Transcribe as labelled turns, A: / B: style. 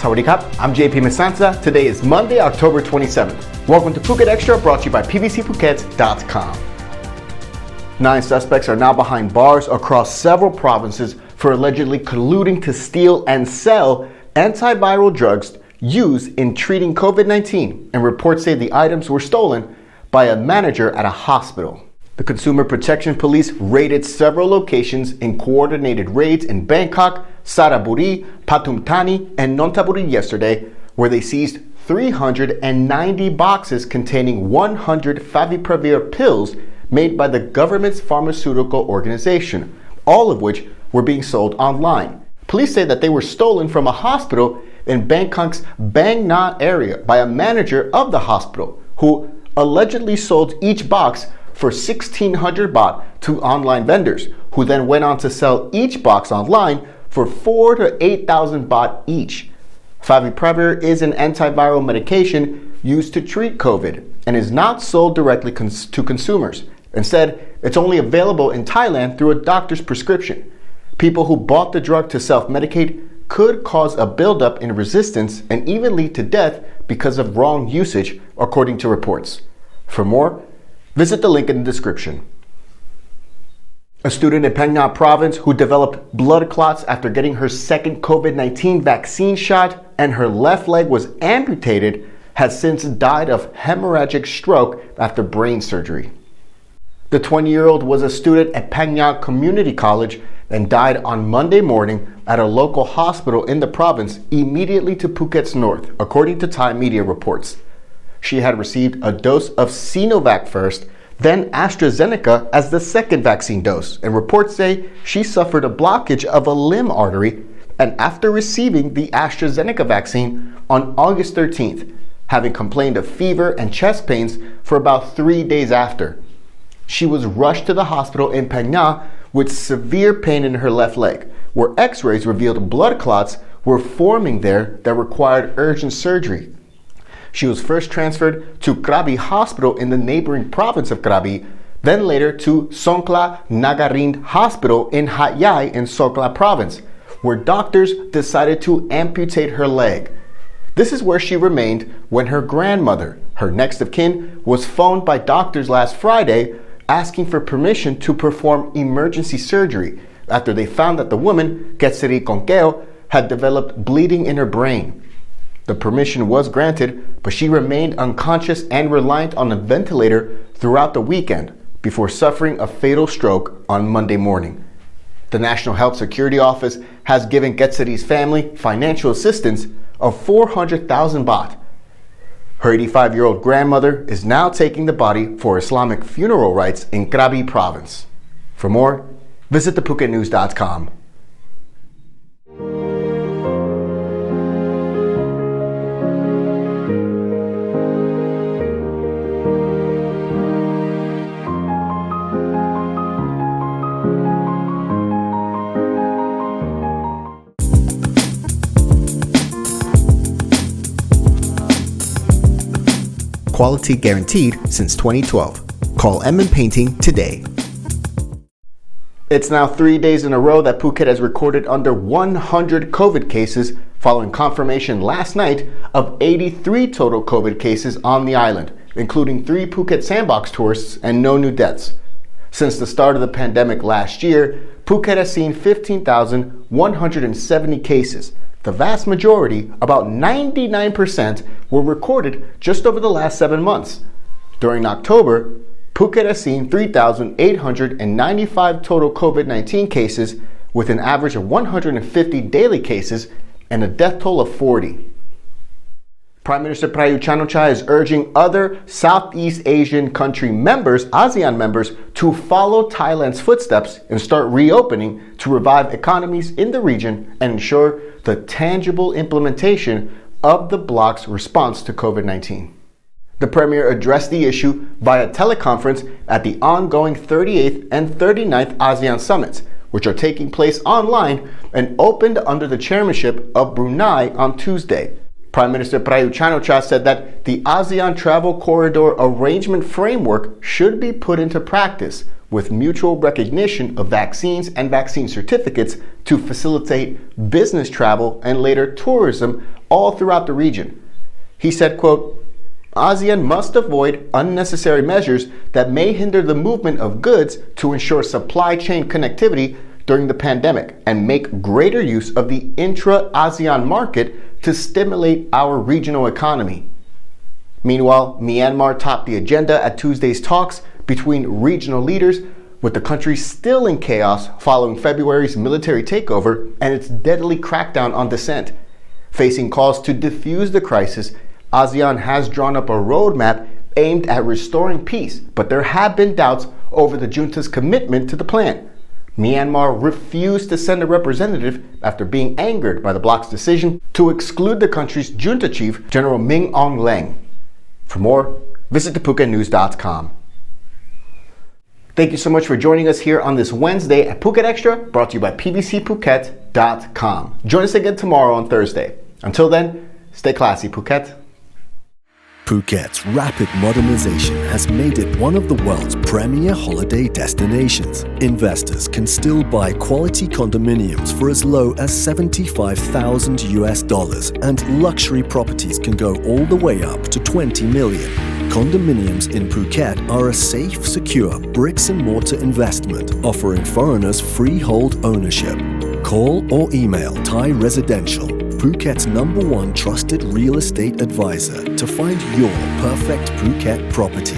A: Sawadee Krap, I'm JP Mestanza. Today is Monday, October 27th. Welcome to Phuket Extra, brought to you by pvcphuket.com. 9 suspects are now behind bars across several provinces for allegedly colluding to steal and sell antiviral drugs used in treating COVID-19, and reports say the items were stolen by a manager at a hospital. The Consumer Protection Police raided several locations in coordinated raids in Bangkok, Saraburi, Pathum Thani, and Nonthaburi yesterday, where they seized 390 boxes containing 100 favipiravir pills made by the government's pharmaceutical organization, all of which were being sold online. Police say that they were stolen from a hospital in Bangkok's Phang Nga area by a manager of the hospital, who allegedly sold each box for 1,600 baht to online vendors, who then went on to sell each box online for 4,000 to 8,000 baht each. Favipiravir is an antiviral medication used to treat COVID and is not sold directly to consumers. Instead, it's only available in Thailand through a doctor's prescription. People who bought the drug to self-medicate could cause a buildup in resistance and even lead to death because of wrong usage, according to reports. For more, visit the link in the description. A student in Phang Nga province who developed blood clots after getting her second COVID-19 vaccine shot and her left leg was amputated has since died of hemorrhagic stroke after brain surgery. The 20-year-old was a student at Phang Nga Community College and died on Monday morning at a local hospital in the province immediately to Phuket's north, according to Thai media reports. She had received a dose of Sinovac first, then AstraZeneca as the second vaccine dose, and reports say she suffered a blockage of a limb artery and after receiving the AstraZeneca vaccine on August 13th, having complained of fever and chest pains for about 3 days after. She was rushed to the hospital in Phang Nga with severe pain in her left leg, where x-rays revealed blood clots were forming there that required urgent surgery. She was first transferred to Krabi Hospital in the neighboring province of Krabi, then later to Songkhla Nagarind Hospital in Hat Yai in Songkhla province, where doctors decided to amputate her leg. This is where she remained when her grandmother, her next of kin, was phoned by doctors last Friday asking for permission to perform emergency surgery after they found that the woman, Ketsiri Konkeo, had developed bleeding in her brain. The permission was granted, but she remained unconscious and reliant on a ventilator throughout the weekend before suffering a fatal stroke on Monday morning. The National Health Security Office has given Ketsiri's family financial assistance of 400,000 baht. Her 85-year-old grandmother is now taking the body for Islamic funeral rites in Krabi province. For more, visit thephuket.com. Quality guaranteed since 2012. Call M Painting today. It's now 3 days in a row that Phuket has recorded under 100 COVID cases, following confirmation last night of 83 total COVID cases on the island, including 3 Phuket Sandbox tourists and no new deaths. Since the start of the pandemic last year, Phuket has seen 15,170 cases. The vast majority, about 99%, were recorded just over the last 7 months. During October, Phuket has seen 3,895 total COVID-19 cases, with an average of 150 daily cases and a death toll of 40. Prime Minister Prayut Chan-o-cha is urging other Southeast Asian country members, ASEAN members, to follow Thailand's footsteps and start reopening to revive economies in the region and ensure the tangible implementation of the bloc's response to COVID-19. The Premier addressed the issue via teleconference at the ongoing 38th and 39th ASEAN Summits, which are taking place online and opened under the chairmanship of Brunei on Tuesday. Prime Minister Prayut Chan-o-cha said that the ASEAN Travel Corridor Arrangement Framework should be put into practice with mutual recognition of vaccines and vaccine certificates to facilitate business travel and later tourism all throughout the region. He said, quote, ASEAN must avoid unnecessary measures that may hinder the movement of goods to ensure supply chain connectivity during the pandemic and make greater use of the intra-ASEAN market to stimulate our regional economy. Meanwhile, Myanmar topped the agenda at Tuesday's talks between regional leaders, with the country still in chaos following February's military takeover and its deadly crackdown on dissent. Facing calls to defuse the crisis, ASEAN has drawn up a roadmap aimed at restoring peace, but there have been doubts over the junta's commitment to the plan. Myanmar refused to send a representative after being angered by the bloc's decision to exclude the country's junta chief, General Min Aung Hlaing. For more, visit thephuket.news.com. Thank you so much for joining us here on this Wednesday at Phuket Extra, brought to you by pbcphuket.com. Join us again tomorrow on Thursday. Until then, stay classy, Phuket.
B: Phuket's rapid modernization has made it one of the world's premier holiday destinations. Investors can still buy quality condominiums for as low as $75,000 and luxury properties can go all the way up to 20 million. Condominiums in Phuket are a safe, secure bricks-and-mortar investment offering foreigners freehold ownership. Call or email Thai Residential, Phuket's #1 trusted real estate advisor, to find your perfect Phuket property.